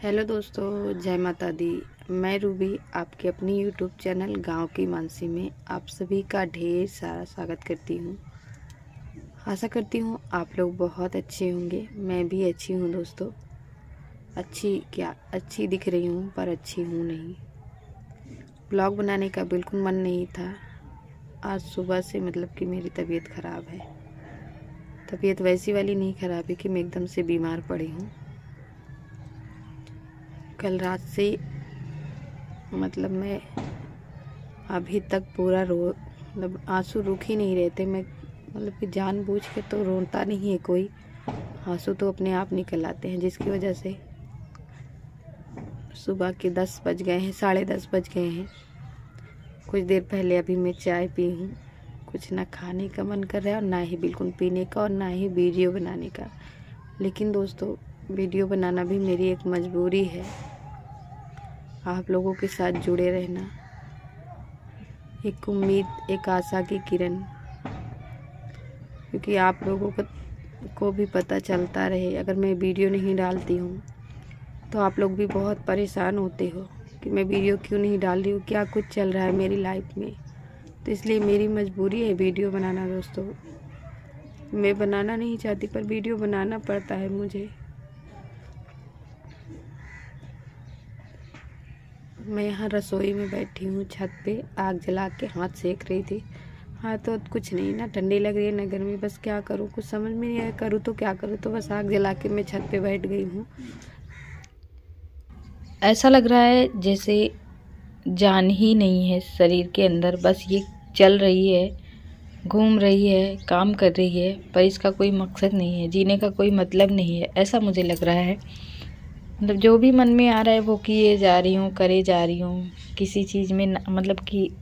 Hello दोस्तों, जय माता दी। मैं रूबी आपके अपनी यूट्यूब चैनल गांव की मानसी में आप सभी का ढेर सारा स्वागत करती हूं। आशा करती हूं आप लोग बहुत अच्छे होंगे। मैं भी अच्छी हूं दोस्तों। अच्छी दिख रही हूं पर अच्छी हूं नहीं। ब्लॉग बनाने का बिल्कुल मन नहीं था। आज सुबह से कि मेरी तबीयत ख़राब है। तबीयत वैसी वाली नहीं ख़राब है कि मैं एकदम से बीमार पड़ी हूँ। कल रात से मैं अभी तक पूरा आंसू रुक ही नहीं रहे थे। मैं कि जानबूझ के तो रोता नहीं है कोई, आंसू तो अपने आप निकल आते हैं, जिसकी वजह से सुबह के 10 बज गए हैं, 10:30 बज गए हैं। कुछ देर पहले अभी मैं चाय पी हूँ। कुछ ना खाने का मन कर रहा है और ना ही बिल्कुल पीने का और ना ही वीडियो बनाने का। लेकिन दोस्तों, वीडियो बनाना भी मेरी एक मजबूरी है। आप लोगों के साथ जुड़े रहना, एक उम्मीद, एक आशा की किरण, क्योंकि आप लोगों को भी पता चलता रहे। अगर मैं वीडियो नहीं डालती हूँ तो आप लोग भी बहुत परेशान होते हो कि मैं वीडियो क्यों नहीं डाल रही हूँ, क्या कुछ चल रहा है मेरी लाइफ में। तो इसलिए मेरी मजबूरी है वीडियो बनाना दोस्तों। मैं बनाना नहीं चाहती पर वीडियो बनाना पड़ता है मुझे। मैं यहाँ रसोई में बैठी हूँ, छत पे आग जला के हाथ सेक रही थी। हाँ, तो कुछ नहीं, ना ठंडी लग रही है ना गर्मी। बस क्या करूँ, कुछ समझ में नहीं आया, करूँ तो क्या करूँ। तो बस आग जला के मैं छत पे बैठ गई हूँ। ऐसा लग रहा है जैसे जान ही नहीं है शरीर के अंदर, बस ये चल रही है, घूम रही है, काम कर रही है, पर इसका कोई मकसद नहीं है, जीने का कोई मतलब नहीं है, ऐसा मुझे लग रहा है। जो भी मन में आ रहा है वो किए जा रही हूँ, करे जा रही हूँ। किसी चीज़ में कि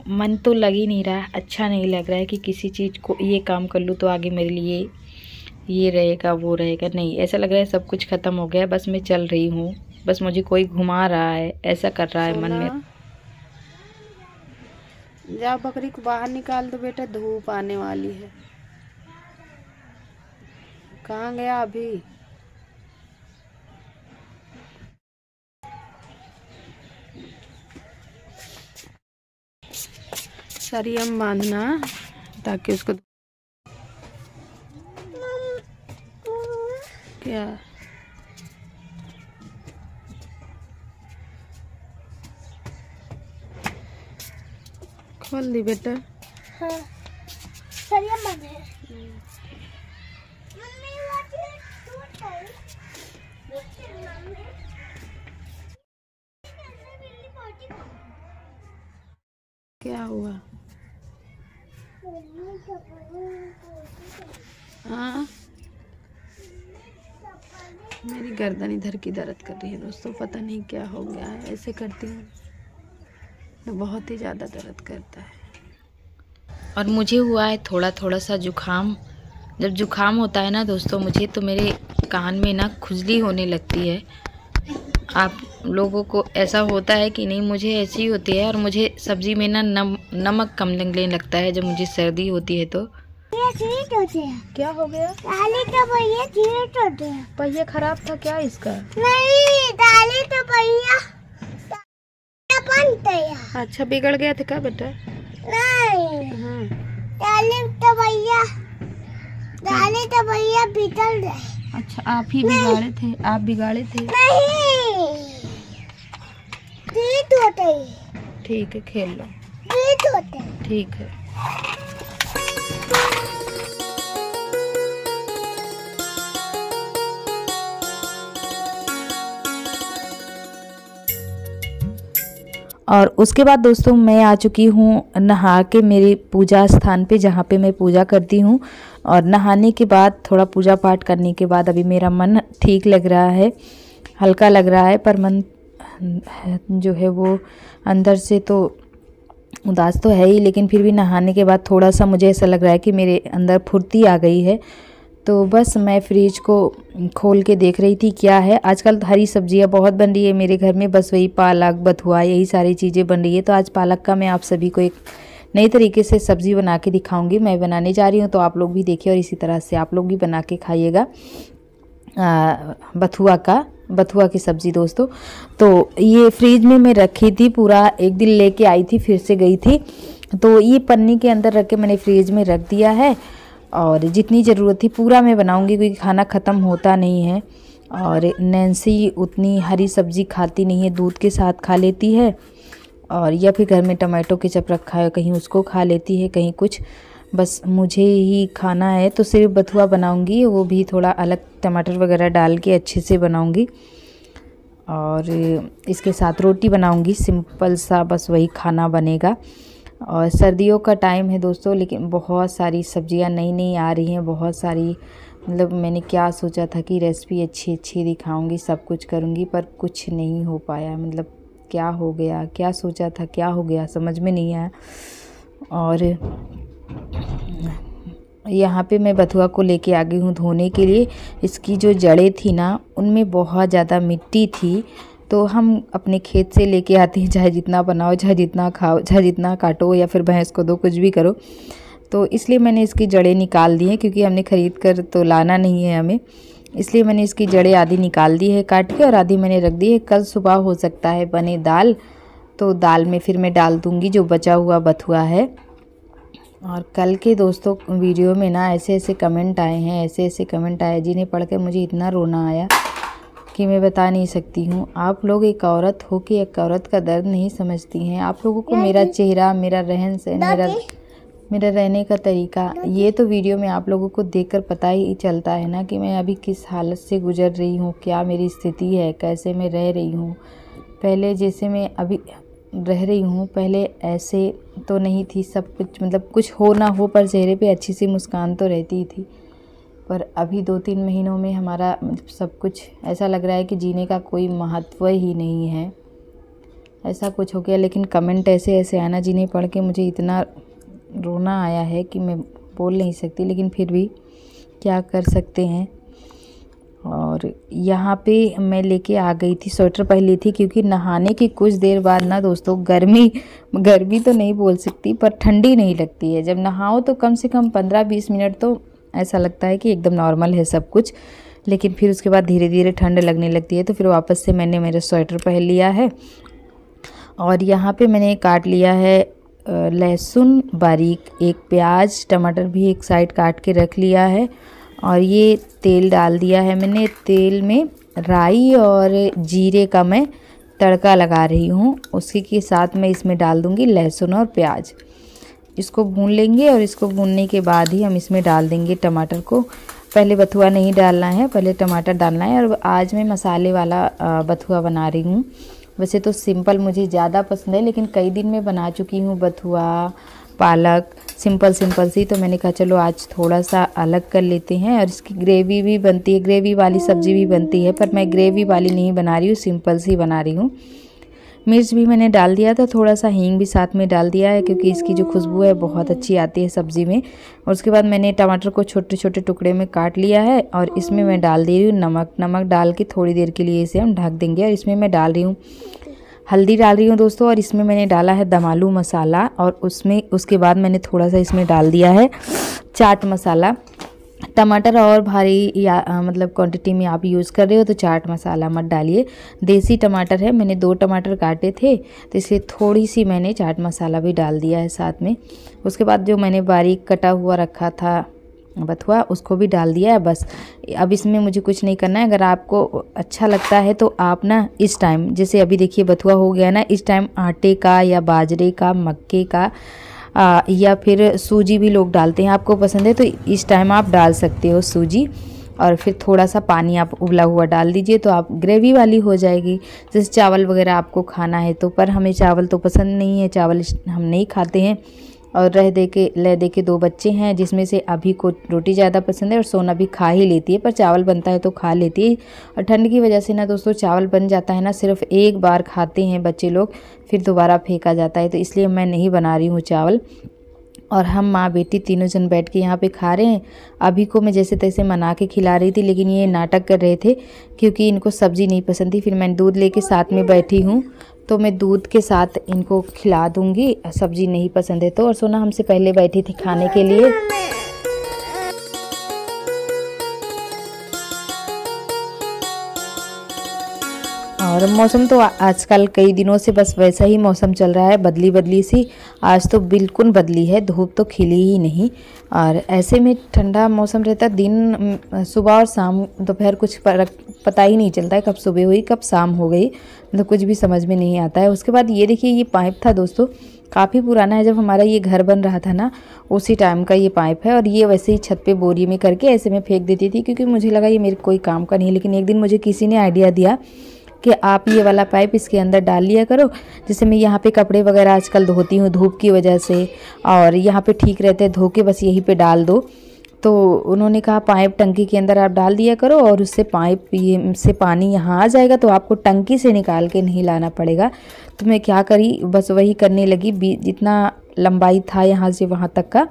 मन तो लग ही नहीं रहा है, अच्छा नहीं लग रहा है कि किसी चीज़ को ये काम कर लूँ तो आगे मेरे लिए ये रहेगा वो रहेगा। नहीं, ऐसा लग रहा है सब कुछ ख़त्म हो गया, बस मैं चल रही हूँ, बस मुझे कोई घुमा रहा है, ऐसा कर रहा है मन में। जा बकरी को बाहर निकाल दो बेटा, धूप आने वाली है। कहाँ गया अभी? सरियम बांधना ताकि उसको क्या खोल दी बेटा। हाँ, सरिया बंद है। क्या हुआ? हाँ, मेरी गर्दन इधर की दर्द कर रही है दोस्तों, पता नहीं क्या हो गया है। ऐसे करती हूँ तो बहुत ही ज़्यादा दर्द करता है। और मुझे हुआ है थोड़ा थोड़ा सा जुखाम। जब जुखाम होता है ना दोस्तों मुझे, तो मेरे कान में ना खुजली होने लगती है। आप लोगों को ऐसा होता है कि नहीं? मुझे ऐसी होती है। और मुझे सब्जी में ना नमक कम लगने लगता है जब मुझे सर्दी होती है। तो क्या हो गया? पहिया खराब था क्या इसका? नहीं, डाली तो पहिया अच्छा, बिगड़ गया था क्या बेटा? नहीं, हाँ, डाली तो भैया बिगड़ गए। अच्छा, आप ही बिगाड़े थे? आप बिगाड़े थे? नहीं, ठीक है, खेल लो। ठीक है। और उसके बाद दोस्तों मैं आ चुकी हूँ नहा के मेरे पूजा स्थान पे, जहाँ पे मैं पूजा करती हूँ। और नहाने के बाद थोड़ा पूजा पाठ करने के बाद अभी मेरा मन ठीक लग रहा है, हल्का लग रहा है। पर मन जो है वो अंदर से तो उदास तो है ही, लेकिन फिर भी नहाने के बाद थोड़ा सा मुझे ऐसा लग रहा है कि मेरे अंदर फुर्ती आ गई है। तो बस मैं फ्रिज को खोल के देख रही थी क्या है। आजकल हरी सब्जियां बहुत बन रही है मेरे घर में, बस वही पालक, बथुआ, यही सारी चीज़ें बन रही है। तो आज पालक का मैं आप सभी को एक नई तरीके से सब्ज़ी बना के दिखाऊंगी। मैं बनाने जा रही हूँ, तो आप लोग भी देखिए और इसी तरह से आप लोग भी बना के खाइएगा बथुआ का बथुआ की सब्ज़ी दोस्तों। तो ये फ्रिज में मैं रखी थी, पूरा एक दिन लेके आई थी, फिर से गई थी, तो ये पन्नी के अंदर रख के मैंने फ्रिज में रख दिया है। और जितनी ज़रूरत थी पूरा मैं बनाऊंगी, क्योंकि खाना ख़त्म होता नहीं है। और नैन्सी उतनी हरी सब्ज़ी खाती नहीं है, दूध के साथ खा लेती है, और या फिर घर में टमाटो केचप रखा है कहीं उसको खा लेती है, कहीं कुछ। बस मुझे ही खाना है तो सिर्फ बथुआ बनाऊंगी, वो भी थोड़ा अलग टमाटर वगैरह डाल के अच्छे से बनाऊंगी। और इसके साथ रोटी बनाऊंगी, सिंपल सा बस वही खाना बनेगा। और सर्दियों का टाइम है दोस्तों, लेकिन बहुत सारी सब्जियां नई नई आ रही हैं, बहुत सारी, मतलब मैंने क्या सोचा था कि रेसिपी अच्छी अच्छी दिखाऊंगी, सब कुछ करूंगी, पर कुछ नहीं हो पाया। मतलब क्या हो गया, क्या सोचा था क्या हो गया, समझ में नहीं आया। और यहाँ पे मैं बथुआ को लेके आ गई हूँ धोने के लिए। इसकी जो जड़ें थी ना, उनमें बहुत ज़्यादा मिट्टी थी, तो हम अपने खेत से लेके आते हैं, चाहे जितना बनाओ, चाहे जितना खाओ, चाहे जितना काटो, या फिर भैंस को दो, कुछ भी करो। तो इसलिए मैंने इसकी जड़ें निकाल दी हैं, क्योंकि हमने ख़रीद कर तो लाना नहीं है हमें, इसलिए मैंने इसकी जड़ें आधी निकाल दी है काट के, और आधी मैंने रख दी है। कल सुबह हो सकता है बने दाल, तो दाल में फिर मैं डाल दूँगी जो बचा हुआ बथुआ है। और कल के दोस्तों वीडियो में ना ऐसे ऐसे कमेंट आए हैं, ऐसे ऐसे कमेंट आए जिन्हें पढ़कर मुझे इतना रोना आया कि मैं बता नहीं सकती हूँ। आप लोग एक औरत हो कि एक औरत का दर्द नहीं समझती हैं। आप लोगों को मेरा चेहरा, मेरा रहन सहन, मेरा रहने का तरीका, ये तो वीडियो में आप लोगों को देखकर पता ही चलता है ना कि मैं अभी किस हालत से गुजर रही हूँ, क्या मेरी स्थिति है, कैसे मैं रह रही हूँ। पहले जैसे मैं अभी रह रही हूँ, पहले ऐसे तो नहीं थी। सब कुछ, मतलब कुछ हो ना हो, पर चेहरे पे अच्छी सी मुस्कान तो रहती थी। पर अभी 2-3 महीनों में हमारा सब कुछ ऐसा लग रहा है कि जीने का कोई महत्व ही नहीं है, ऐसा कुछ हो गया। लेकिन कमेंट ऐसे ऐसे आना जिन्हें पढ़ के मुझे इतना रोना आया है कि मैं बोल नहीं सकती, लेकिन फिर भी क्या कर सकते हैं। और यहाँ पे मैं लेके आ गई थी, स्वेटर पहन ली थी, क्योंकि नहाने की कुछ देर बाद ना दोस्तों गर्मी तो नहीं बोल सकती, पर ठंडी नहीं लगती है। जब नहाओ तो कम से कम 15-20 मिनट तो ऐसा लगता है कि एकदम नॉर्मल है सब कुछ, लेकिन फिर उसके बाद धीरे धीरे ठंड लगने लगती है। तो फिर वापस से मैंने मेरा स्वेटर पहन लिया है। और यहाँ पे मैंने काट लिया है लहसुन बारीक, एक प्याज, टमाटर भी एक साइड काट के रख लिया है। और ये तेल डाल दिया है मैंने, तेल में राई और जीरे का मैं तड़का लगा रही हूँ। उसी के साथ मैं इसमें डाल दूँगी लहसुन और प्याज, इसको भून लेंगे। और इसको भूनने के बाद ही हम इसमें डाल देंगे टमाटर को। पहले बथुआ नहीं डालना है, पहले टमाटर डालना है। और आज मैं मसाले वाला बथुआ बना रही हूँ। वैसे तो सिंपल मुझे ज़्यादा पसंद है, लेकिन कई दिन में बना चुकी हूँ बथुआ, पालक, सिंपल सी। तो मैंने कहा चलो आज थोड़ा सा अलग कर लेते हैं। और इसकी ग्रेवी भी बनती है, ग्रेवी वाली सब्ज़ी भी बनती है, पर मैं ग्रेवी वाली नहीं बना रही हूँ, सिंपल सी बना रही हूँ। मिर्च भी मैंने डाल दिया था, थोड़ा सा हींग भी साथ में डाल दिया है, क्योंकि इसकी जो खुशबू है बहुत अच्छी आती है सब्ज़ी में। और उसके बाद मैंने टमाटर को छोटे छोटे टुकड़े में काट लिया है, और इसमें मैं डाल दे रही हूँ नमक डाल के थोड़ी देर के लिए इसे हम ढक देंगे। और इसमें मैं डाल रही हूँ हल्दी डाल रही हूँ दोस्तों, और इसमें मैंने डाला है दम आलू मसाला। और उसके बाद मैंने थोड़ा सा इसमें डाल दिया है चाट मसाला। टमाटर और भारी या मतलब क्वांटिटी में आप यूज़ कर रहे हो तो चाट मसाला मत डालिए। देसी टमाटर है, मैंने 2 टमाटर काटे थे, तो इसलिए थोड़ी सी मैंने चाट मसाला भी डाल दिया है साथ में। उसके बाद जो मैंने बारीक कटा हुआ रखा था बथुआ, उसको भी डाल दिया है। बस अब इसमें मुझे कुछ नहीं करना है। अगर आपको अच्छा लगता है तो आप ना इस टाइम, जैसे अभी देखिए बथुआ हो गया ना, इस टाइम आटे का या बाजरे का, मक्के का या फिर सूजी भी लोग डालते हैं, आपको पसंद है तो इस टाइम आप डाल सकते हो सूजी। और फिर थोड़ा सा पानी आप उबला हुआ डाल दीजिए, तो आप ग्रेवी वाली हो जाएगी। जैसे चावल वगैरह आपको खाना है तो, पर हमें चावल तो पसंद नहीं है, चावल हम नहीं खाते हैं। और ले दे के 2 बच्चे हैं, जिसमें से अभी को रोटी ज़्यादा पसंद है और सोना भी खा ही लेती है, पर चावल बनता है तो खा लेती है। और ठंड की वजह से ना दोस्तों चावल बन जाता है ना, सिर्फ एक बार खाते हैं बच्चे लोग, फिर दोबारा फेंका जाता है, तो इसलिए मैं नहीं बना रही हूँ चावल। और हम माँ बेटी तीनों जन बैठ के यहाँ पे खा रहे हैं। अभी को मैं जैसे तैसे मना के खिला रही थी, लेकिन ये नाटक कर रहे थे क्योंकि इनको सब्ज़ी नहीं पसंद थी। फिर मैंने दूध लेके साथ में बैठी हूँ, तो मैं दूध के साथ इनको खिला दूँगी, सब्ज़ी नहीं पसंद है तो। और सोना हमसे पहले बैठी थी खाने के लिए। और मौसम तो आजकल कई दिनों से बस वैसा ही मौसम चल रहा है, बदली बदली सी। आज तो बिल्कुल बदली है, धूप तो खिली ही नहीं। और ऐसे में ठंडा मौसम रहता, दिन सुबह और शाम दोपहर कुछ पता ही नहीं चलता है कब सुबह हुई कब शाम हो गई, मतलब कुछ भी समझ में नहीं आता है। उसके बाद ये देखिए, ये पाइप था दोस्तों, काफ़ी पुराना है। जब हमारा ये घर बन रहा था ना, उसी टाइम का ये पाइप है। और ये वैसे ही छत पे बोरी में करके ऐसे में फेंक देती थी, क्योंकि मुझे लगा ये मेरे कोई काम का नहीं है। लेकिन एक दिन मुझे किसी ने आइडिया दिया कि आप ये वाला पाइप इसके अंदर डाल लिया करो। जैसे मैं यहाँ पे कपड़े वगैरह आजकल धोती हूँ धूप की वजह से, और यहाँ पे ठीक रहते हैं धो के, बस यहीं पे डाल दो। तो उन्होंने कहा पाइप टंकी के अंदर आप डाल दिया करो, और उससे पाइप ये से पानी यहाँ आ जाएगा, तो आपको टंकी से निकाल के नहीं लाना पड़ेगा। तो मैं क्या करी, बस वही करने लगी। जितना लंबाई था यहाँ से वहाँ तक का,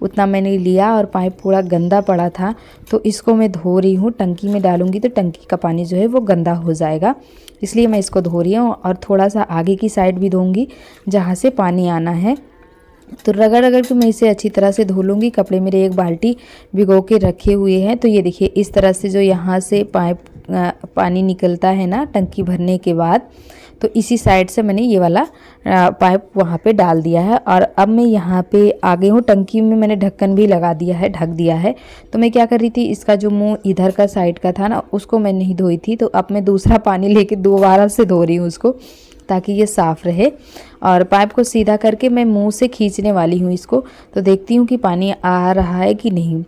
उतना मैंने लिया। और पाइप पूरा गंदा पड़ा था, तो इसको मैं धो रही हूँ। टंकी में डालूंगी तो टंकी का पानी जो है वो गंदा हो जाएगा, इसलिए मैं इसको धो रही हूँ। और थोड़ा सा आगे की साइड भी धोऊंगी जहाँ से पानी आना है। तो रगड़ रगड़ के मैं इसे अच्छी तरह से धो लूँगी। कपड़े मेरे एक बाल्टी भिगो के रखे हुए हैं। तो ये देखिए, इस तरह से जो यहाँ से पानी निकलता है ना टंकी भरने के बाद, तो इसी साइड से मैंने ये वाला पाइप वहाँ पे डाल दिया है। और अब मैं यहाँ पे आ गई हूँ। टंकी में मैंने ढक्कन भी लगा दिया है, ढक दिया है। तो मैं क्या कर रही थी, इसका जो मुंह इधर का साइड का था ना, उसको मैं नहीं धोई थी। तो अब मैं दूसरा पानी लेके दोबारा से धो रही हूँ उसको, ताकि ये साफ़ रहे। और पाइप को सीधा करके मैं मुंह से खींचने वाली हूँ इसको। तो देखती हूँ कि पानी आ रहा है कि नहीं।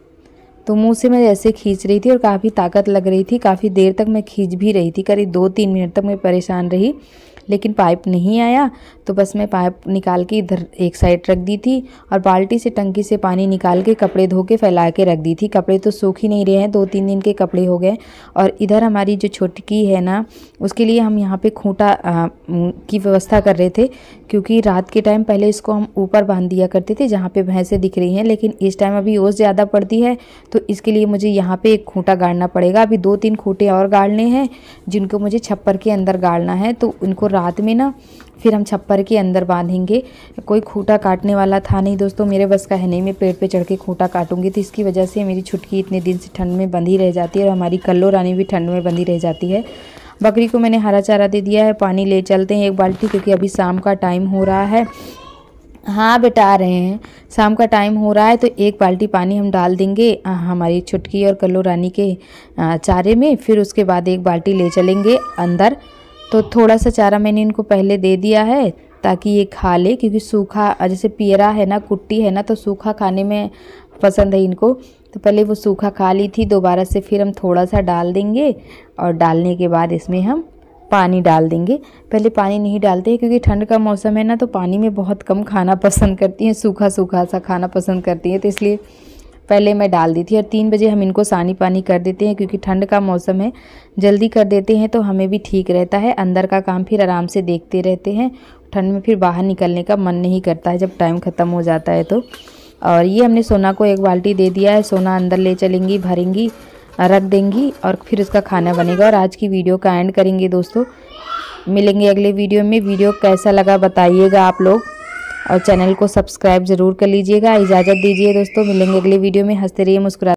तो मुंह से मैं ऐसे खींच रही थी और काफ़ी ताकत लग रही थी। काफ़ी देर तक मैं खींच भी रही थी, करीब 2-3 मिनट तक मैं परेशान रही, लेकिन पाइप नहीं आया। तो बस मैं पाइप निकाल के इधर एक साइड रख दी थी, और बाल्टी से टंकी से पानी निकाल के कपड़े धो के फैला के रख दी थी। कपड़े तो सूख ही नहीं रहे हैं, 2-3 दिन के कपड़े हो गए। और इधर हमारी जो छोटकी है ना, उसके लिए हम यहाँ पे खूंटा की व्यवस्था कर रहे थे, क्योंकि रात के टाइम पहले इसको हम ऊपर बांध दिया करते थे जहाँ पे भैंसें दिख रही हैं। लेकिन इस टाइम अभी ओस ज़्यादा पड़ती है, तो इसके लिए मुझे यहाँ पे एक खूंटा गाड़ना पड़ेगा। अभी 2-3 खूंटे और गाड़ने हैं, जिनको मुझे छप्पर के अंदर गाड़ना है। तो इनको रात में ना फिर हम छप्पर के अंदर बांधेंगे। कोई खूंटा काटने वाला था नहीं दोस्तों, मेरे बस का है नहीं, मैं पेड़ पे चढ़ के खूंटा काटूंगी। तो इसकी वजह से मेरी छुटकी इतने दिन से ठंड में बंधी रह जाती है, और हमारी कल्लो रानी भी ठंड में बंधी रह जाती है। बकरी को मैंने हरा चारा दे दिया है। पानी ले चलते हैं 1 बाल्टी, क्योंकि अभी शाम का टाइम हो रहा है। हाँ बेटा आ रहे हैं, शाम का टाइम हो रहा है। तो 1 बाल्टी पानी हम डाल देंगे हमारी छुटकी और कल्लो रानी के चारे में। फिर उसके बाद 1 बाल्टी ले चलेंगे अंदर। तो थोड़ा सा चारा मैंने इनको पहले दे दिया है, ताकि ये खा ले, क्योंकि सूखा जैसे पियरा है ना, कुट्टी है ना, तो सूखा खाने में पसंद है इनको। तो पहले वो सूखा खा ली थी। दोबारा से फिर हम थोड़ा सा डाल देंगे, और डालने के बाद इसमें हम पानी डाल देंगे। पहले पानी नहीं डालते हैं, क्योंकि ठंड का मौसम है ना, तो पानी में बहुत कम खाना पसंद करती हैं, सूखा सूखा सा खाना पसंद करती हैं। तो इसलिए पहले मैं डाल दी थी। और 3 बजे हम इनको सानी पानी कर देते हैं, क्योंकि ठंड का मौसम है, जल्दी कर देते हैं तो हमें भी ठीक रहता है। अंदर का काम फिर आराम से देखते रहते हैं। ठंड में फिर बाहर निकलने का मन नहीं करता है जब टाइम ख़त्म हो जाता है तो। और ये हमने सोना को 1 बाल्टी दे दिया है। सोना अंदर ले चलेंगी, भरेंगी, रख देंगी, और फिर उसका खाना बनेगा। और आज की वीडियो का एंड करेंगे दोस्तों। मिलेंगे अगले वीडियो में। वीडियो कैसा लगा बताइएगा आप लोग, और चैनल को सब्सक्राइब ज़रूर कर लीजिएगा। इजाज़त दीजिए दोस्तों, मिलेंगे अगले वीडियो में। हंसते रहिए, मुस्कुराते